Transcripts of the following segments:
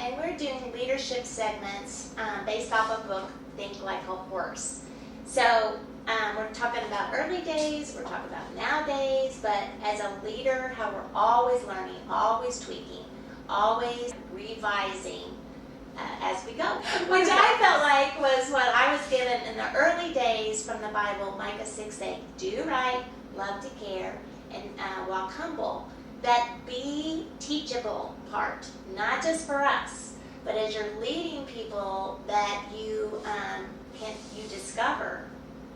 and we're doing leadership segments based off a book, Think Like a Horse. So we're talking about early days, we're talking about nowadays, but as a leader, how we're always learning, always tweaking, always revising as we go. Which I felt like was what I was given in the early days from the Bible, Micah 6:8. Do right, love to care, and walk humble. That be teachable part, not just for us, but as you're leading people, that you discover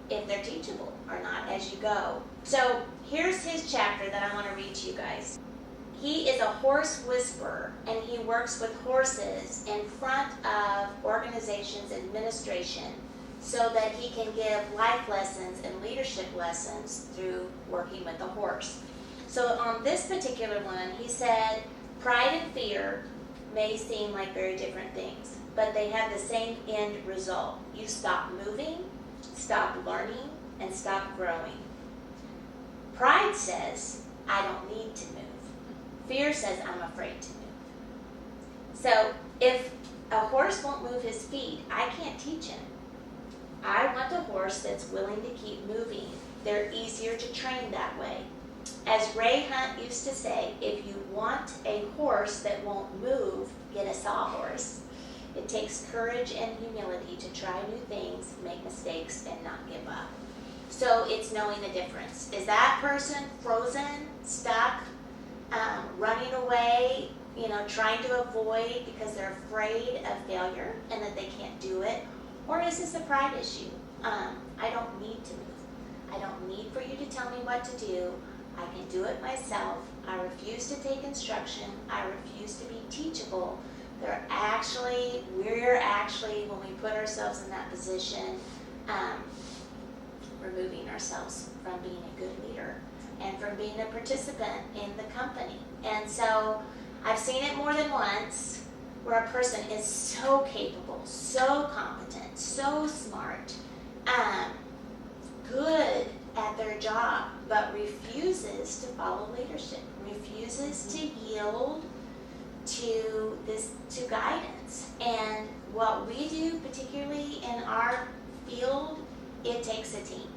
if they're teachable or not as you go. So here's his chapter that I want to read to you guys. He is a horse whisperer, and he works with horses in front of organizations' administration so that he can give life lessons and leadership lessons through working with the horse. So on this particular one, he said, pride and fear may seem like very different things, but they have the same end result. You stop moving, stop learning, and stop growing. Pride says, I don't need to move. Fear says, I'm afraid to move. So if a horse won't move his feet, I can't teach him. I want a horse that's willing to keep moving. They're easier to train that way. As Ray Hunt used to say, if you want a horse that won't move, get a sawhorse. It takes courage and humility to try new things, make mistakes, and not give up. So it's knowing the difference. Is that person frozen, stuck, running away, trying to avoid because they're afraid of failure and that they can't do it? Or is this a pride issue? I don't need to move. I don't need for you to tell me what to do. I can do it myself. I refuse to take instruction. I refuse to be teachable. We're actually, when we put ourselves in that position, removing ourselves from being a good leader and from being a participant in the company. And so I've seen it more than once where a person is so capable, so competent, so smart, good at their job, but refuses to follow leadership, refuses to yield to guidance. And what we do, particularly in our field, it takes a team.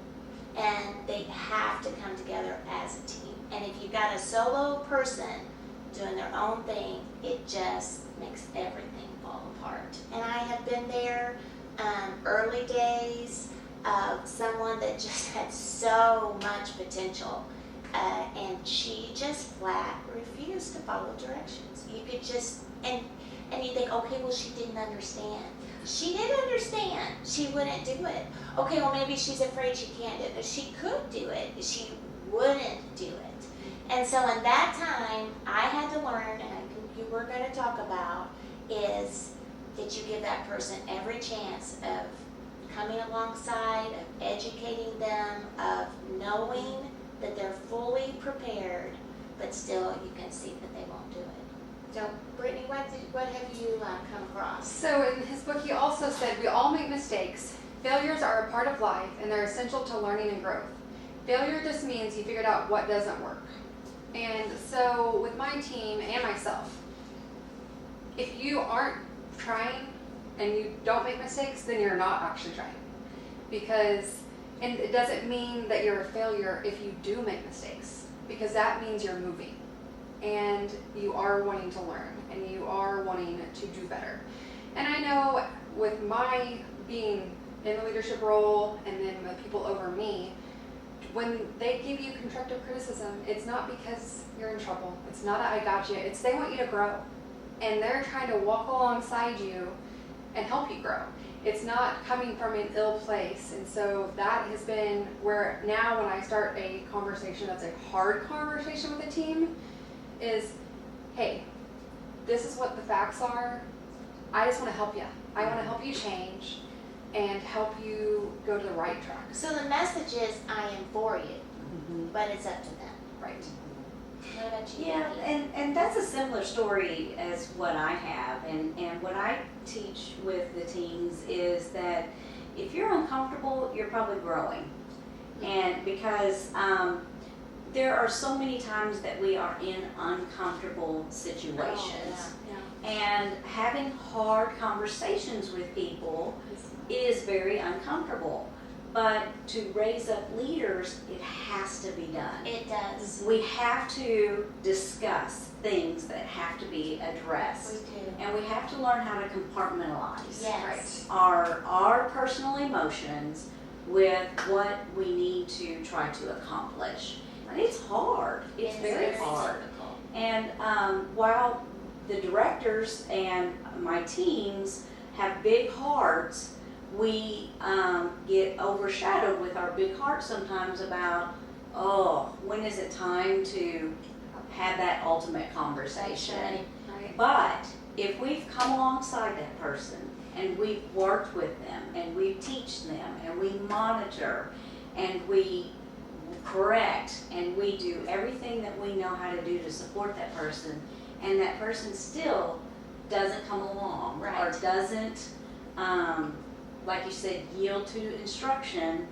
And they have to come together as a team. And if you've got a solo person doing their own thing, it just makes everything fall apart. And I have been there early days of someone that just had so much potential, and she just flat refused to follow directions. You could just, and you think, okay, well, she didn't understand. She did understand. She wouldn't do it. Okay, well, maybe she's afraid she can't do it. She could do it. She wouldn't do it. And so in that time, I had to learn, and I think you were going to talk about, is that you give that person every chance of coming alongside, of educating them, of knowing that they're fully prepared, but still you can see that they won't do it. So, Brittany, what have you come across? So in his book, he also said, we all make mistakes. Failures are a part of life, and they're essential to learning and growth. Failure just means you figured out what doesn't work. And so with my team and myself, if you aren't trying and you don't make mistakes, then you're not actually trying. And it doesn't mean that you're a failure if you do make mistakes, because that means you're moving. And you are wanting to learn, and you are wanting to do better. And I know with my being in the leadership role and then the people over me, when they give you constructive criticism, it's not because you're in trouble. It's not a I got you. It's they want you to grow. And they're trying to walk alongside you and help you grow. It's not coming from an ill place. And so that has been where now when I start a conversation that's a hard conversation with a team, is, hey, this is what the facts are. I just want to help you. I want to help you change and help you go to the right track. So the message is, I am for you, but it's up to them. Right. What about you? Yeah, and that's a similar story as what I have. And what I teach with the teens is that if you're uncomfortable, you're probably growing. And because there are so many times that we are in uncomfortable situations. Oh, yeah. And having hard conversations with people is very uncomfortable. But to raise up leaders, it has to be done. It does. We have to discuss things that have to be We addressed. do. And we have to learn how to compartmentalize Yes. our personal emotions with what we need to try to accomplish. And it's hard. It's It is very hard. difficult. And while the directors and my teams have big hearts, we get overshadowed with our big hearts sometimes about, oh, when is it time to have that ultimate conversation? Right. But if we've come alongside that person and we've worked with them and we teach them and we monitor and we correct and we do everything that we know how to do to support that person, and that person still doesn't come along or Right. doesn't, like you said, yield to instruction,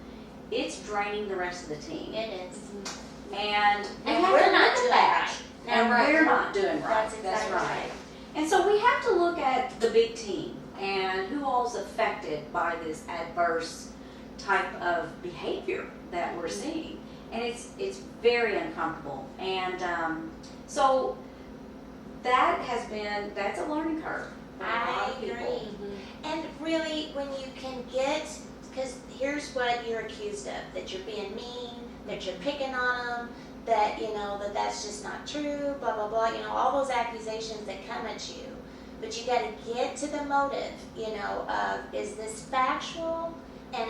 it's draining the rest of the team. It is. And we And have we're to not look at doing that. right. And No, right. we're not doing right. That's exactly right. And so we have to look at the big team and who all's affected by this adverse type of behavior that we're seeing. And it's very uncomfortable. And so that's a learning curve for a lot I of people. agree. And really, when you can get, because here's what you're accused of, that you're being mean, that you're picking on them, that, that's just not true, blah, blah, blah, all those accusations that come at you. But you got to get to the motive, of, is this factual, and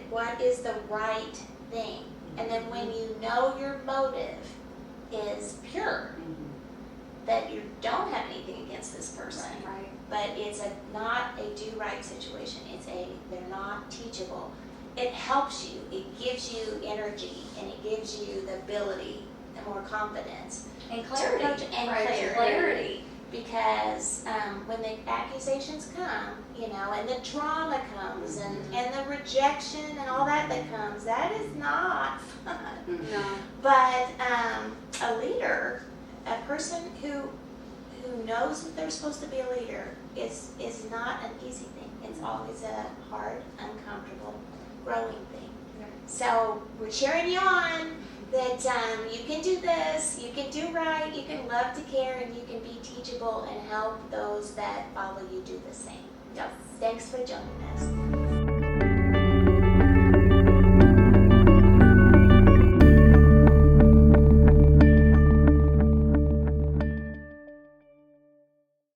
what is the right thing? And then when you know your motive is pure, that you don't have anything against this person, Right. but it's not a do-right situation. They're not teachable. It helps you. It gives you energy, and it gives you the ability, the more confidence, And to clarity. approach and Right. clarity. Because when the accusations come, and the trauma comes, and the rejection and all that comes, that is not fun. No. But a leader, a person who knows that they're supposed to be a leader, is not an easy thing. It's always a hard, uncomfortable, growing thing. Yeah. So we're cheering you on that you can do this, you can do right, you can love to care, and you can be teachable and help those that follow you do the same. So thanks for joining us.